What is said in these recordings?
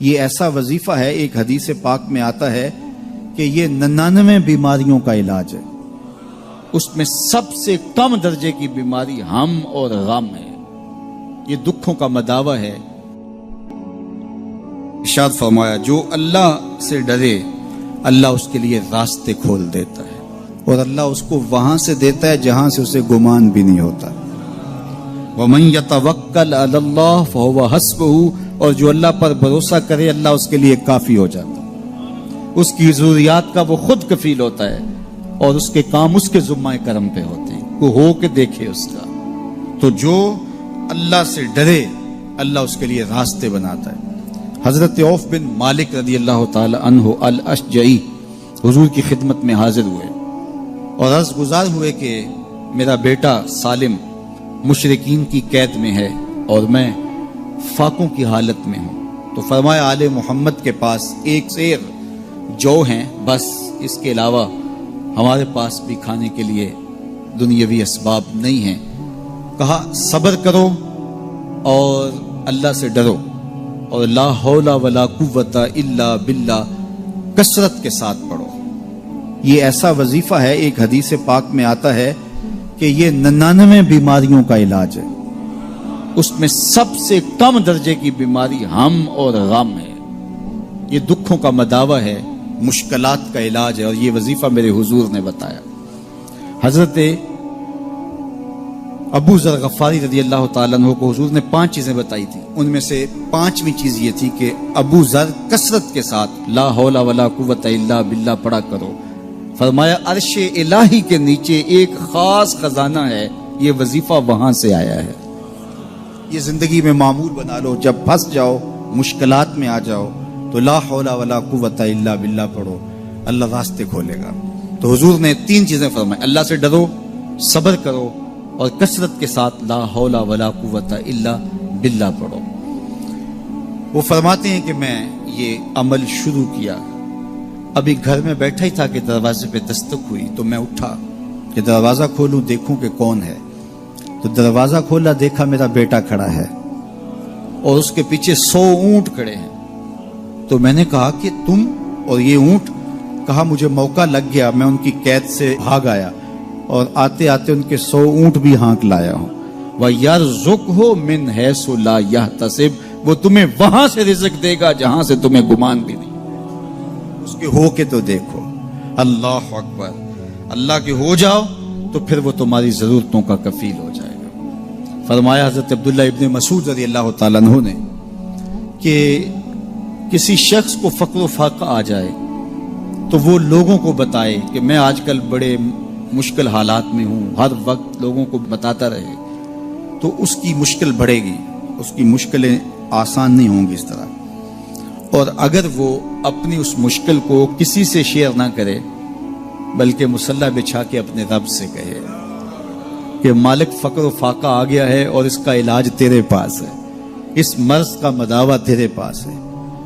یہ ایسا وظیفہ ہے، ایک حدیث پاک میں آتا ہے کہ یہ 99 بیماریوں کا علاج ہے، اس میں سب سے کم درجے کی بیماری ہم اور غم ہے، یہ دکھوں کا مداوع ہے۔ ارشاد فرمایا جو اللہ سے ڈرے اللہ اس کے لیے راستے کھول دیتا ہے، اور اللہ اس کو وہاں سے دیتا ہے جہاں سے اسے گمان بھی نہیں ہوتا۔ وَمَن يَتَوَكَّلْ عَلَى اللَّهِ فَهُوَ حَسْبُهُ، اور جو اللہ پر بھروسہ کرے اللہ اس کے لیے کافی ہو جاتا ہے، اس کی ضروریات کا وہ خود کفیل ہوتا ہے، اور اس کے کام اس کے ذمہ کرم پہ ہوتے ہیں، وہ ہو کے دیکھے اس کا۔ تو جو اللہ سے ڈرے اللہ اس کے لیے راستے بناتا ہے۔ حضرت عوف بن مالک رضی اللہ تعالی عنہ الاشجعی حضور کی خدمت میں حاضر ہوئے اور عرض گزار ہوئے کہ میرا بیٹا سالم مشرکین کی قید میں ہے اور میں فاقوں کی حالت میں ہوں، تو فرمایا آل محمد کے پاس ایک سیر جو ہیں، بس اس کے علاوہ ہمارے پاس بھی کھانے کے لیے دنیاوی اسباب نہیں ہیں۔ کہا صبر کرو اور اللہ سے ڈرو، اور لا حول ولا قوت الا باللہ کثرت کے ساتھ پڑھو۔ یہ ایسا وظیفہ ہے، ایک حدیث پاک میں آتا ہے کہ یہ 99 بیماریوں کا علاج ہے، اس میں سب سے کم درجے کی بیماری ہم اور غم ہے، یہ دکھوں کا مداوع ہے، مشکلات کا علاج ہے، اور یہ وظیفہ میرے حضور نے بتایا۔ حضرت ابو ذر غفاری رضی اللہ تعالیٰ عنہ کو حضور نے 5 چیزیں بتائی تھی، ان میں سے 5ویں چیز یہ تھی کہ ابو ذر کثرت کے ساتھ لا حول ولا قوت الا باللہ پڑھا کرو۔ فرمایا عرش الہی کے نیچے ایک خاص خزانہ ہے، یہ وظیفہ وہاں سے آیا ہے، یہ زندگی میں معمول بنا لو، جب پھنس جاؤ مشکلات میں آ جاؤ تو لا حول ولا قوت الا باللہ پڑھو، اللہ راستے کھولے گا۔ تو حضور نے 3 چیزیں فرمائی، اللہ سے ڈرو، صبر کرو، اور کثرت کے ساتھ لا حول ولا قوت الا باللہ پڑھو۔ وہ فرماتے ہیں کہ میں یہ عمل شروع کیا، ابھی گھر میں بیٹھا ہی تھا کہ دروازے پہ دستک ہوئی، تو میں اٹھا کہ دروازہ کھولوں دیکھوں کہ کون ہے، تو دروازہ کھولا، دیکھا میرا بیٹا کھڑا ہے اور اس کے پیچھے 100 اونٹ کھڑے ہیں۔ تو میں نے کہا کہ تم اور یہ اونٹ؟ کہا مجھے موقع لگ گیا، میں ان کی قید سے بھاگ آیا اور آتے آتے ان کے 100 اونٹ بھی ہانک لایا ہوں۔ وَيَرْزُقْهُ مِنْ حَيْثُ لَا يَحْتَسِبُ، وہ تمہیں وہاں سے رزق دے گا جہاں سے تمہیں گمان بھی نہیں، اس کے ہو کے تو دیکھو۔ اللہ اکبر، اللہ کے ہو جاؤ تو پھر وہ تمہاری ضرورتوں کا کفیل ہو جائے گا۔ فرمایا حضرت عبداللہ ابن مسعود رضی اللہ تعالیٰ عنہ نے کہ کسی شخص کو فقر و فاقہ آ جائے تو وہ لوگوں کو بتائے کہ میں آج کل بڑے مشکل حالات میں ہوں، ہر وقت لوگوں کو بتاتا رہے تو اس کی مشکل بڑھے گی، اس کی مشکلیں آسان نہیں ہوں گی اس طرح۔ اور اگر وہ اپنی اس مشکل کو کسی سے شیئر نہ کرے بلکہ مصلی بچھا کے اپنے رب سے کہے کہ مالک فقر و فاقہ آ گیا ہے اور اس کا علاج تیرے پاس ہے، اس مرض کا مداوع تیرے پاس ہے۔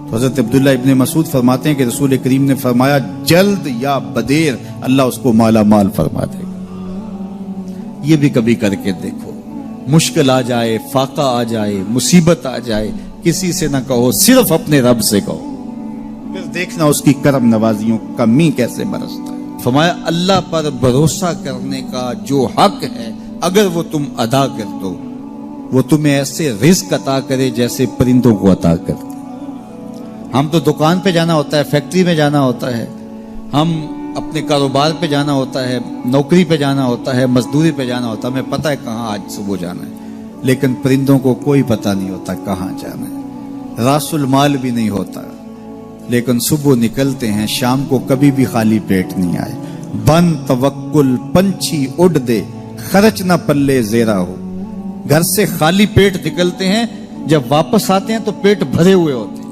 تو حضرت عبداللہ ابن مسعود فرماتے ہیں کہ رسول کریم نے فرمایا جلد یا بدیر اللہ اس کو مالا مال فرما دے گا۔ یہ بھی کبھی کر کے دیکھو، مشکل آ جائے، فاقہ آ جائے، مصیبت آ جائے، کسی سے نہ کہو، صرف اپنے رب سے کہو، پھر دیکھنا اس کی کرم نوازیوں کا می کیسے برستا ہے۔ فرمایا اللہ پر بھروسہ کرنے کا جو حق ہے اگر وہ تم ادا کر دو، وہ تمہیں ایسے رزق عطا کرے جیسے پرندوں کو عطا کرتے۔ ہم تو دکان پہ جانا ہوتا ہے، فیکٹری میں جانا ہوتا ہے، ہم اپنے کاروبار پہ جانا ہوتا ہے، نوکری پہ جانا ہوتا ہے، مزدوری پہ جانا ہوتا ہے، ہمیں پتہ ہے کہاں آج صبح جانا ہے، لیکن پرندوں کو کوئی پتہ نہیں ہوتا کہاں جانا ہے، راس المال بھی نہیں ہوتا، لیکن صبح نکلتے ہیں، شام کو کبھی بھی خالی پیٹ نہیں آئے۔ بن توکل پنچھی اڑ دے، خرچ نہ پلے زیرا ہو، گھر سے خالی پیٹ نکلتے ہیں، جب واپس آتے ہیں تو پیٹ بھرے ہوئے ہوتے ہیں،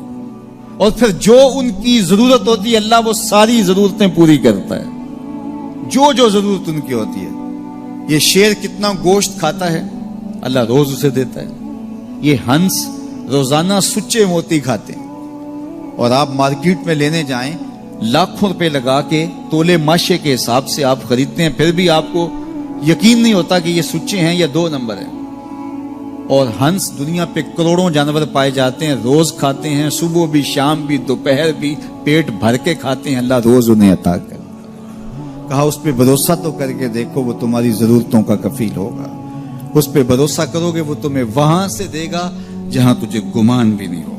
اور پھر جو ان کی ضرورت ہوتی ہے اللہ وہ ساری ضرورتیں پوری کرتا ہے، جو ضرورت ان کی ہوتی ہے۔ یہ شیر کتنا گوشت کھاتا ہے اللہ روز اسے دیتا ہے، یہ ہنس روزانہ سچے موتی کھاتے ہیں، اور آپ مارکیٹ میں لینے جائیں لاکھوں روپے لگا کے تولے ماشے کے حساب سے آپ خریدتے ہیں، پھر بھی آپ کو یقین نہیں ہوتا کہ یہ سچے ہیں یا 2 نمبر ہیں۔ اور ہنس دنیا پہ کروڑوں جانور پائے جاتے ہیں، روز کھاتے ہیں، صبح بھی شام بھی دوپہر بھی، پیٹ بھر کے کھاتے ہیں، اللہ روز انہیں عطا کر۔ کہا اس پہ بھروسہ تو کر کے دیکھو، وہ تمہاری ضرورتوں کا کفیل ہوگا، اس پہ بھروسہ کرو گے وہ تمہیں وہاں سے دے گا جہاں تجھے گمان بھی نہیں ہوگا۔